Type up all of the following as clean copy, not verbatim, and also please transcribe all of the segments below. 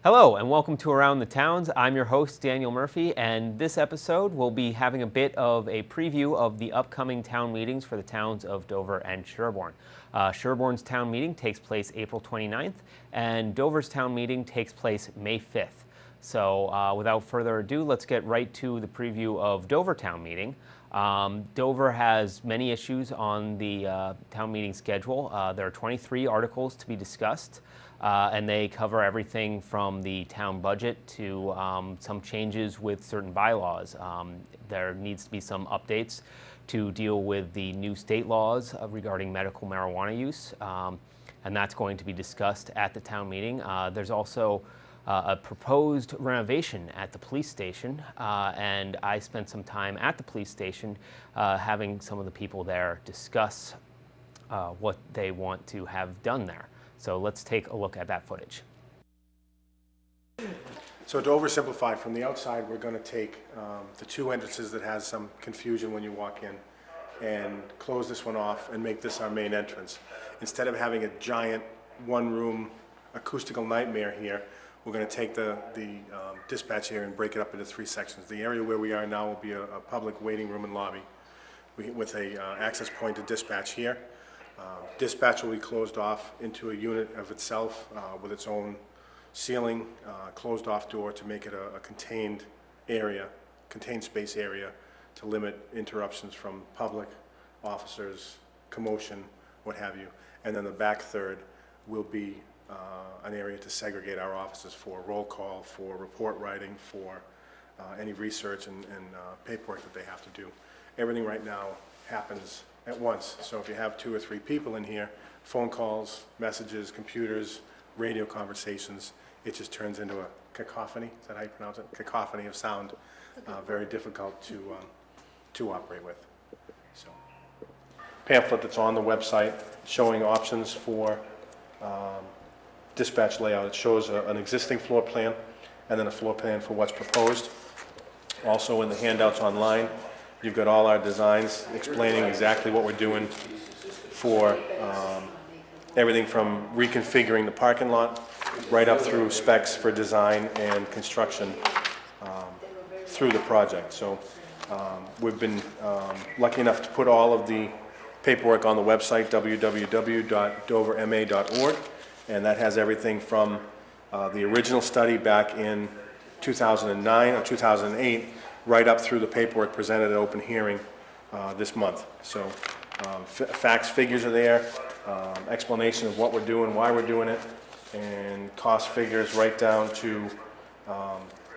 Hello and welcome to Around the Towns. I'm your host, Daniel Murphy, and this episode we'll be having a bit of a preview of the upcoming town meetings for the towns of Dover and Sherborn. Sherborn's town meeting takes place April 29th, and Dover's town meeting takes place May 5th. So without further ado, let's get right to the preview of Dover town meeting. Dover has many issues on the town meeting schedule. There are 23 articles to be discussed. And they cover everything from the town budget to some changes with certain bylaws. There needs to be some updates to deal with the new state laws regarding medical marijuana use, and that's going to be discussed at the town meeting. There's also a proposed renovation at the police station, and I spent some time at the police station having some of the people there discuss what they want to have done there. So let's take a look at that footage. So to oversimplify, from the outside, we're going to take the two entrances that has some confusion when you walk in and close this one off and make this our main entrance. Instead of having a giant one-room acoustical nightmare here, we're going to take the dispatch area and break it up into three sections. The area where we are now will be a public waiting room and lobby with a access point to dispatch here. Dispatch will be closed off into a unit of itself with its own ceiling, closed off door to make it a contained area, contained space area to limit interruptions from public, officers, commotion, what have you. And then the back third will be an area to segregate our offices for roll call, for report writing, for any research and paperwork that they have to do. Everything right now happens at once. So if you have 2 or 3 people in here, phone calls, messages, computers, radio conversations, it just turns into a cacophony. Is that how you pronounce it? Cacophony of sound. Very difficult to operate with. So, pamphlet that's on the website showing options for dispatch layout. It shows an existing floor plan and then a floor plan for what's proposed. Also in the handouts online, you've got all our designs explaining exactly what we're doing for everything from reconfiguring the parking lot right up through specs for design and construction through the project. So we've been lucky enough to put all of the paperwork on the website, www.doverma.org, and that has everything from the original study back in 2009 or 2008 right up through the paperwork presented at open hearing this month. So facts, figures are there, explanation of what we're doing, why we're doing it, and cost figures right down to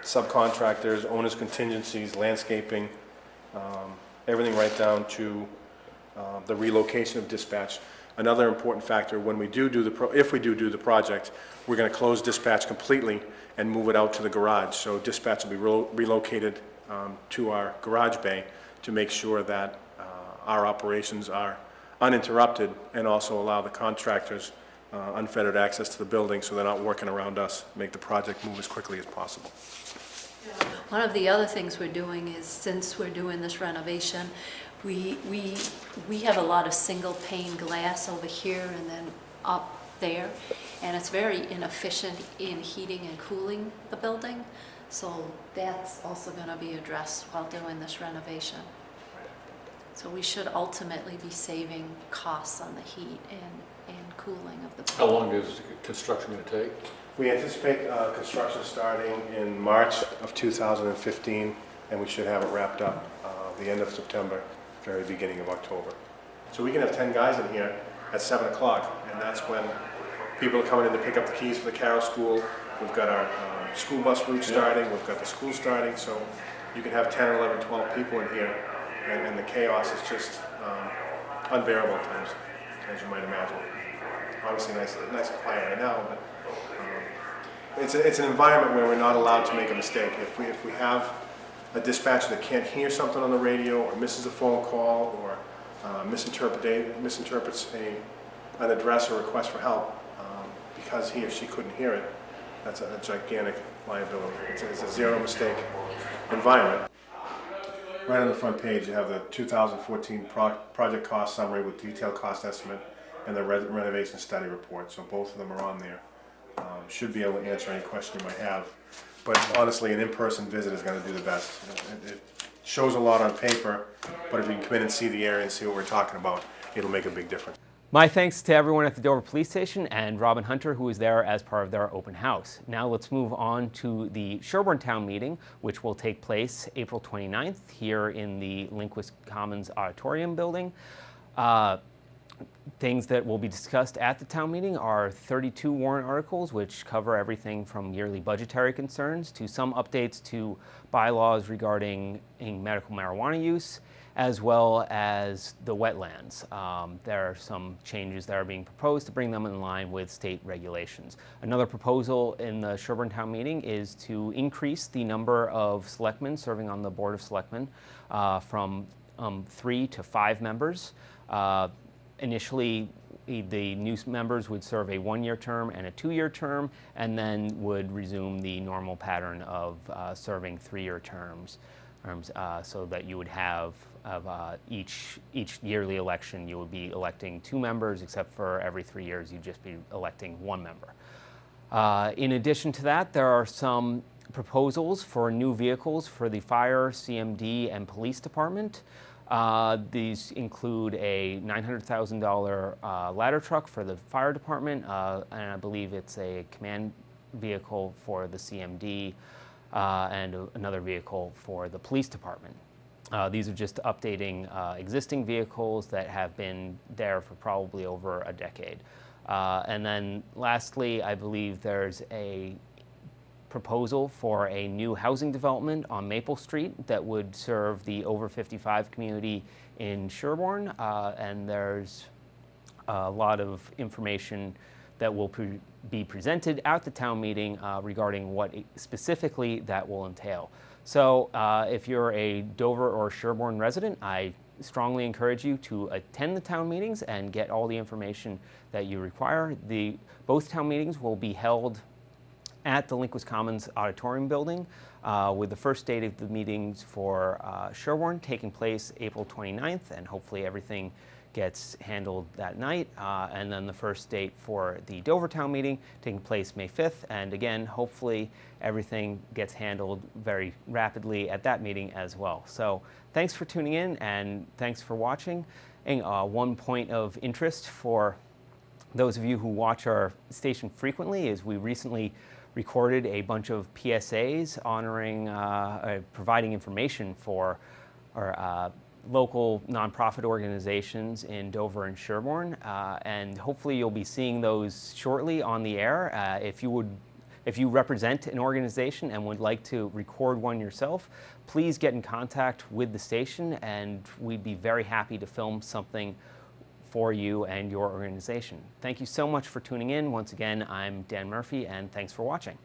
subcontractors, owners' contingencies, landscaping, everything right down to the relocation of dispatch. Another important factor, when we if we do the project, we're going to close dispatch completely and move it out to the garage. So dispatch will be relocated to our garage bay to make sure that our operations are uninterrupted and also allow the contractors unfettered access to the building so they're not working around us, make the project move as quickly as possible. One of the other things we're doing is, since we're doing this renovation, we have a lot of single pane glass over here and then up there, and it's very inefficient in heating and cooling the building. So that's also going to be addressed while doing this renovation. So we should ultimately be saving costs on the heat and cooling of the building. How long is construction going to take? We anticipate construction starting in March of 2015, and we should have it wrapped up the end of September, very beginning of October. So we can have 10 guys in here at 7 o'clock, and that's when people are coming in to pick up the keys for the Carroll School. We've got our school bus route starting, we've got the school starting, so you can have 10, 11, 12 people in here, and the chaos is just unbearable at times, as you might imagine. Obviously nice and quiet right now, but it's an environment where we're not allowed to make a mistake. If we have a dispatcher that can't hear something on the radio or misses a phone call or misinterprets an address or request for help because he or she couldn't hear it, that's a gigantic liability. It's a zero mistake environment. Right on the front page, you have the 2014 project cost summary with detailed cost estimate and the renovation study report. So both of them are on there. should be able to answer any question you might have. But honestly, an in-person visit is going to do the best. It shows a lot on paper, but if you can come in and see the area and see what we're talking about, it'll make a big difference. My thanks to everyone at the Dover Police Station and Robin Hunter, who was there as part of their open house. Now let's move on to the Sherborne Town Meeting, which will take place April 29th here in the Lindquist Commons Auditorium building. Things that will be discussed at the town meeting are 32 warrant articles, which cover everything from yearly budgetary concerns to some updates to bylaws regarding medical marijuana use, as well as the wetlands. There are some changes that are being proposed to bring them in line with state regulations. Another proposal in the Sherborne Town Meeting is to increase the number of selectmen serving on the Board of Selectmen from 3 to 5 members. Initially, the new members would serve a 1-year term and a 2-year term, and then would resume the normal pattern of serving 3-year terms, so that you would have each yearly election, you would be electing 2 members, except for every 3 years, you'd just be electing 1 member. In addition to that, there are some proposals for new vehicles for the fire, CMD, and police department. These include a $900,000 ladder truck for the fire department, and I believe it's a command vehicle for the CMD, and another vehicle for the police department. These are just updating existing vehicles that have been there for probably over a decade. And then lastly, I believe there's a proposal for a new housing development on Maple Street that would serve the over 55 community in Sherborne, and there's a lot of information that will be presented at the town meeting regarding what specifically that will entail. So if you're a Dover or Sherborne resident, I strongly encourage you to attend the town meetings and get all the information that you require. Both town meetings will be held at the Lindquist Commons Auditorium building, with the first date of the meetings for Sherborne taking place April 29th, and hopefully everything gets handled that night. And then the first date for the Dover Town meeting taking place May 5th, and again, hopefully everything gets handled very rapidly at that meeting as well. So thanks for tuning in, and thanks for watching. And one point of interest for those of you who watch our station frequently is we recently recorded a bunch of PSAs honoring, providing information for our local nonprofit organizations in Dover and Sherborne, and hopefully you'll be seeing those shortly on the air. If you represent an organization and would like to record one yourself, please get in contact with the station, and we'd be very happy to film something for you and your organization. Thank you so much for tuning in. Once again, I'm Dan Murphy, and thanks for watching.